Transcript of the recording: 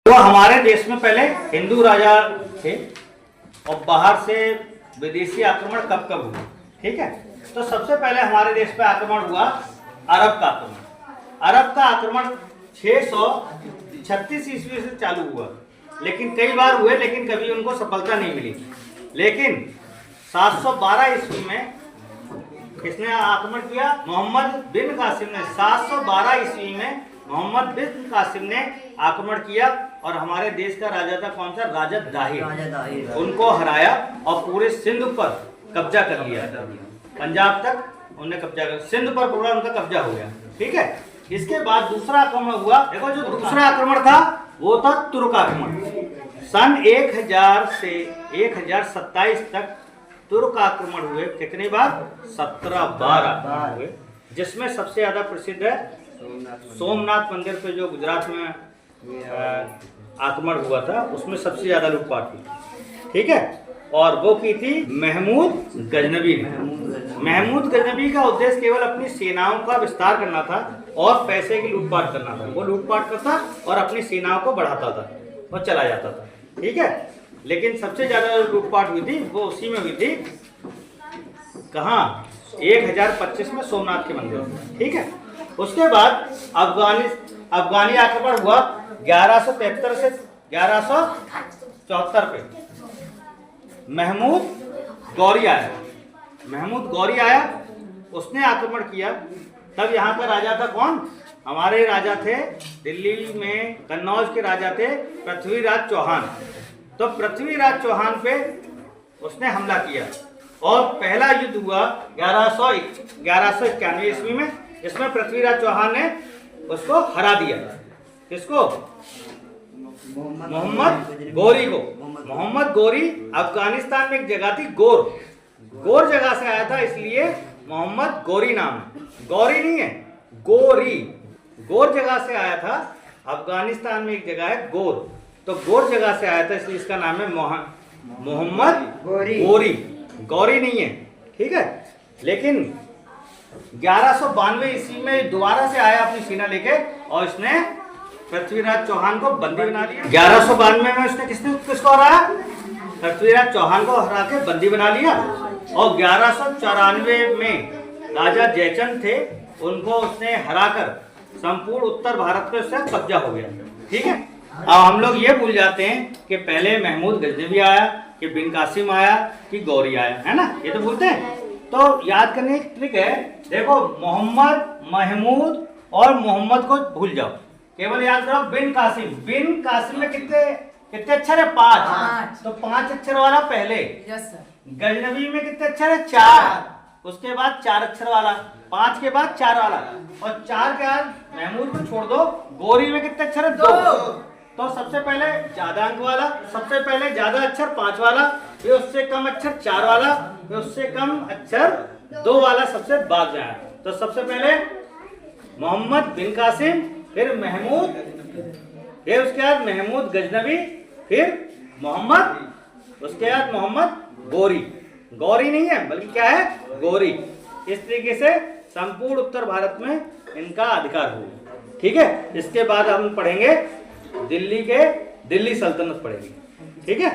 तो हमारे देश में पहले हिंदू राजा थे और बाहर से विदेशी आक्रमण कब कब हुआ, ठीक है। तो सबसे पहले हमारे देश पे आक्रमण हुआ अरब का आक्रमण। अरब का आक्रमण 636 ईस्वी से चालू हुआ, लेकिन कई बार हुए लेकिन कभी उनको सफलता नहीं मिली। लेकिन 712 ईस्वी में किसने आक्रमण किया? मोहम्मद बिन कासिम ने। 712 ईस्वी में मोहम्मद बिन कासिम ने आक्रमण किया और हमारे देश का राजा था कौन सा? राजा दाहिर। उनको हराया और पूरे सिंध पर कब्जा कर लिया। पंजाब तक उन्हें कब्जा कर, सिंध पर पूरा उनका कब्जा हो गया, ठीक है। इसके बाद दूसरा आक्रमण हुआ। देखो जो दूसरा आक्रमण था वो था तुर्क आक्रमण। सन 1000 से 1027 तक तुर्क आक्रमण हुए। कितनी बार? 17 बार आक्रमण हुए, जिसमें सबसे ज्यादा प्रसिद्ध है सोमनाथ मंदिर पे जो गुजरात में आक्रमण हुआ था, उसमें सबसे ज्यादा लूटपाट हुई, ठीक है। और वो की थी महमूद गजनबी ने। महमूद गजनबी का उद्देश्य केवल अपनी सेनाओं का विस्तार करना था और पैसे की लूटपाट करना था। वो लूटपाट करता और अपनी सेनाओं को बढ़ाता था और चला जाता था, ठीक है। लेकिन सबसे ज्यादा लूटपाट हुई थी वो उसी में हुई थी, कहाँ? 1025 में सोमनाथ के मंदिर, ठीक है। उसके बाद अफगानी आक्रमण हुआ 1173 से 1174 पे। महमूद गौरी आया, उसने आक्रमण किया। तब यहाँ का राजा था कौन? हमारे राजा थे दिल्ली में, कन्नौज के राजा थे पृथ्वीराज चौहान। तो पृथ्वीराज चौहान पे उसने हमला किया और पहला युद्ध हुआ 1191 ईस्वी में। इसमें पृथ्वीराज चौहान ने उसको हरा दिया। किसको? मोहम्मद गौरी को। मोहम्मद गौरी अफगानिस्तान में एक जगह थी गोर जगह से आया था, इसलिए मोहम्मद गौरी नाम है। गौरी नहीं है, गोर जगह से आया था। अफगानिस्तान में एक जगह है गोर, तो गोर जगह से आया था इसलिए इसका नाम है मोहम्मद गौरी नहीं है, ठीक है। लेकिन 1192 ईस्वी में दोबारा से आया अपनी सेना लेके और इसने पृथ्वीराज चौहान को बंदी बना लिया। 1192 में उसने किसको हराया? पृथ्वीराज चौहान को हरा के बंदी बना लिया। और 1194 में राजा जयचंद थे, उनको उसने हराकर संपूर्ण उत्तर भारत पे उससे कब्जा हो गया, ठीक है। अब हम लोग ये भूल जाते हैं कि पहले महमूद गजनबी आया, कि बिन कासिम आया, कि गौरी आया, है ना? ये तो भूलते हैं। तो याद करने की ट्रिक है, देखो मोहम्मद, महमूद और मोहम्मद को भूल जाओ, केवल याद करो बिन कासिम में कितने अक्षर है? 5। तो 5 अक्षर वाला पहले। गजनबी में कितने अक्षर है? 4। उसके बाद 4 अक्षर वाला, 5 के बाद 4 वाला, और 4 के बाद महमूद को छोड़ दो। गौरी में कितने अक्षर है? 2। तो सबसे पहले ज्यादा अंक वाला, सबसे पहले ज्यादा अक्षर 5 वाला, फिर उससे कम अक्षर 4 वाला, फिर उससे कम अक्षर 2 वाला सबसे बाद में आया। तो सबसे पहले मोहम्मद बिन कासिम, फिर महमूद, फिर उसके बाद महमूद गजनबी, फिर मोहम्मद, उसके बाद मोहम्मद गौरी नहीं है बल्कि क्या है? गौरी। इस तरीके से संपूर्ण उत्तर भारत में इनका अधिकार हुआ, ठीक है। इसके बाद हम पढ़ेंगे दिल्ली सल्तनत पढ़ेंगे, ठीक है।